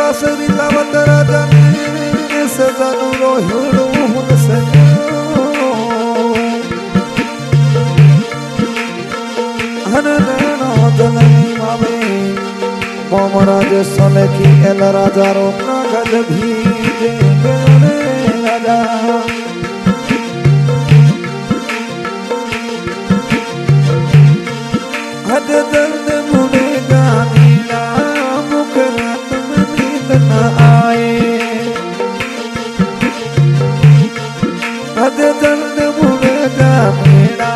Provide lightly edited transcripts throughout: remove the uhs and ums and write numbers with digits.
बासरी लावत राजाने सजानु रोहिड़ो हुन सजो हन नैनो दलनी मावे मोमराज सोने की एल राजा रो नागद भीजे बेने राजा हद दर्द मुड़े गानीला मुख रात में नींद न आए हद दर्द मुड़े गानीला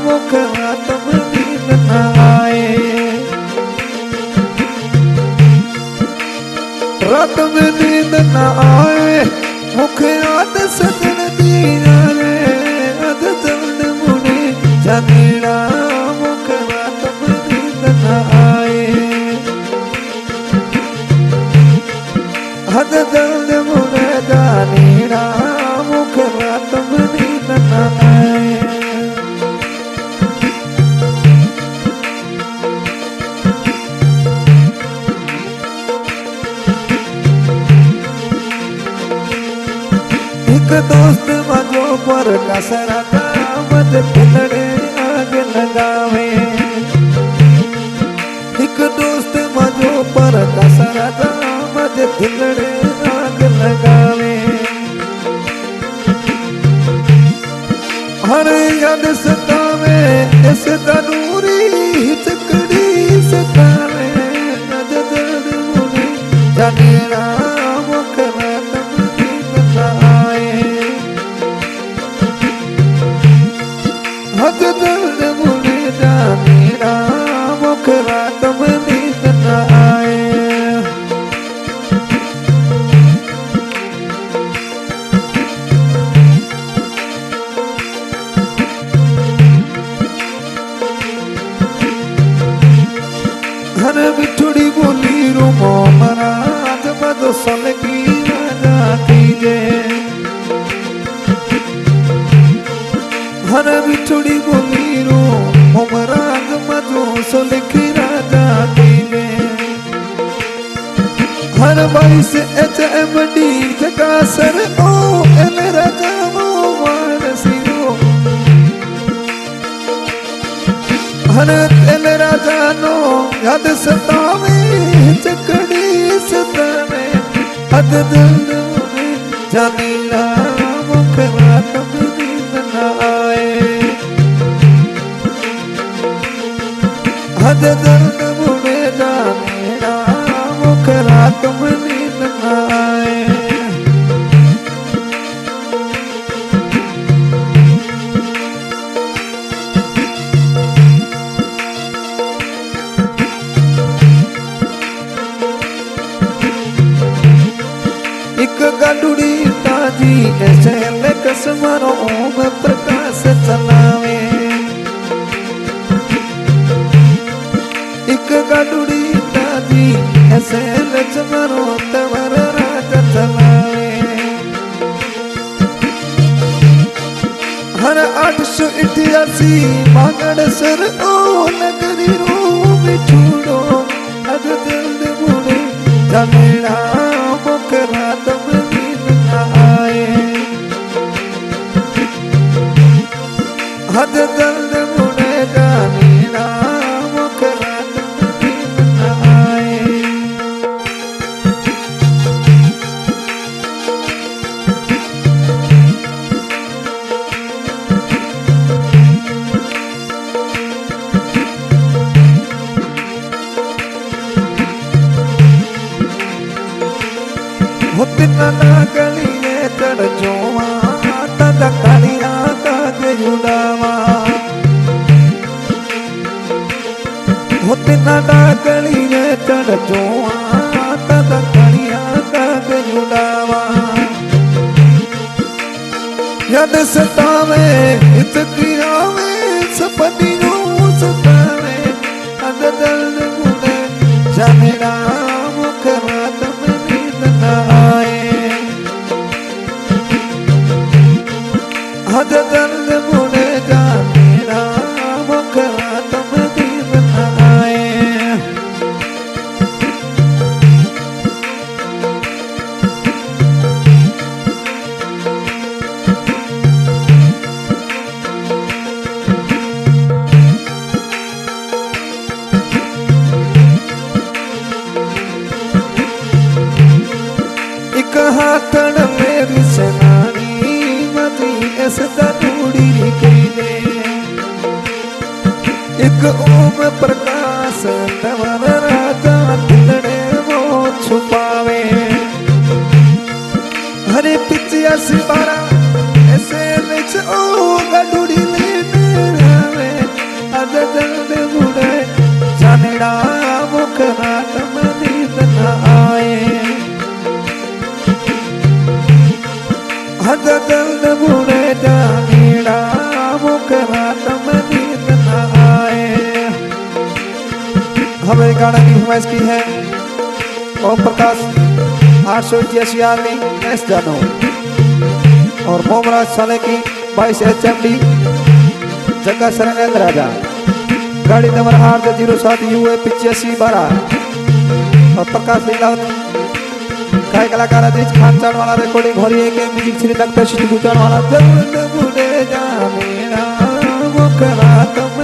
मुख रात में नींद न आए रात में नींद न आए मुख रात सदन दीना रे हद दर्द मुड़े गानीला हद दर्द मुड़े गानीड़ा मुख रात में नींद न आए एक दोस्त मजो पर कसरा मत पिलड़े आग लगावे एक दोस्त मजो पर कसरा मत दिलड़े आग लगावे हर याद सतावे इस तनूरी हिचकड़ी सतावे नद दर्द मुड़े जानेरा मुख रात में नींद न आए हद दर्द मुड़े जानेरा मुख रात में नींद न आए हर बिछुड़ी बोली रो मोमराज बदो सल की राजा कीजे हर बिछुड़ी बोली रो मोमराज मधो सल की राजा कीजे हर भाई से HMD जगा सर ओ एल राजा वो वारसीरो हर तेल राजा नो याद सतावे चकड़ी सतावे हद दर्द मुड़े जानीला मुख रात में नींद न आए हद दर्द मुड़े जानीला मुख रात में नींद न आए एक गाडुड़ी ताजी ऐसे कसमरो में प्रकाश चलावे एक गाडुड़ी ताजी ऐसे लचमरो तवर राजा चलावे हर 888 मांगड़ सर ओ नगरी रो बिछुड़ो हद दर्द मुड़े जानेड़ा मुख रात में नींद न आए हद दर्द मुड़े गानीड़ा मुख रात में नींद न आए हुत्ना गली ने चढ़ जोवा तद कालिया काग जुड़ावा हुत्ना गली ने चढ़ जोवा तद कालिया काग जुड़ावा याद सतावे इतकियावे सपनी नो सतावे हद दर्द मुड़े जानेड़ा मुख रात में नींद न आए हद दर्द मुड़े जानेड़ा मुख रात में नींद न आए आतण मेरी सेनानी मती ऐसे तूड़ी निकले एक ओम प्रकाश तवर राजा दिलड़े वो छुपावे हरे पिचिया सिबारा ऐसे लिच ओ गडुड़ी लेने आवे अद दर्द बुढ़े जानेड़ा मुख रात में नींद न आए अद दर्द बुढ़े जानेड़ा मुख रात में नींद न आए। हमें गाना की फरमाइश की है ओम प्रकाश 888 आदमी एस जानो और मोमराज साले की 22 HMD जगह शरण राजा गाड़ी नंबर 807 UA 8512 और प्रकाश लीलावत काय कलाकार अजीज खान चाण वाला रिकॉर्डिंग हो रही है के म्यूजिक श्री नक्ता शिशु गुजरान वाला